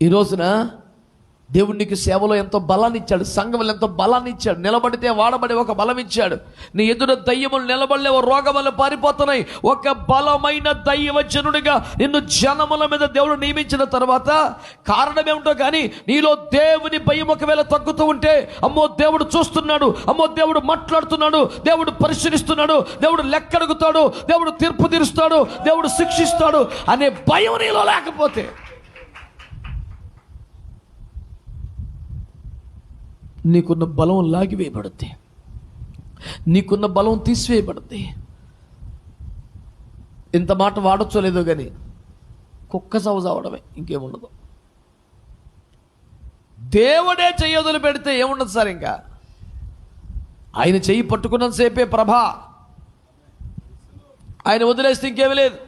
ఈ రోజున దేవుడు నీకు సేవలో ఎంతో బలాన్ని ఇచ్చాడు, సంఘంలో ఎంతో బలాన్ని ఇచ్చాడు, నిలబడితే వాడబడి ఒక బలం ఇచ్చాడు. నీ ఎదురు దయ్యములు నిలబడలేవు, రోగములు పారిపోతున్నాయి. ఒక బలమైన దైవజనుడిగా నిన్ను జనముల మీద దేవుడు నియమించిన తర్వాత కారణం ఏమిటో కానీ నీలో దేవుని భయం ఒకవేళ తగ్గుతూ ఉంటే, అమ్మో దేవుడు చూస్తున్నాడు, అమ్మో దేవుడు మాట్లాడుతున్నాడు, దేవుడు పరిశీలిస్తున్నాడు, దేవుడు లెక్కడుగుతాడు, దేవుడు తీర్పు తీరుస్తాడు, దేవుడు శిక్షిస్తాడు అనే భయం నీలో లేకపోతే నీకున్న బలం లాగివేయబడుద్ది, నీకున్న బలం తీసివేయబడుద్ది. ఇంత మాట వాడచ్చో లేదో కానీ కుక్క సవజావడమే, ఇంకేముండదు. దేవుడే చెయ్యి వదిలి పెడితే ఏముండదు సార్. ఇంకా ఆయన చెయ్యి పట్టుకున్నంతసేపే ప్రభ, ఆయన వదిలేస్తే ఇంకేమీ లేదు.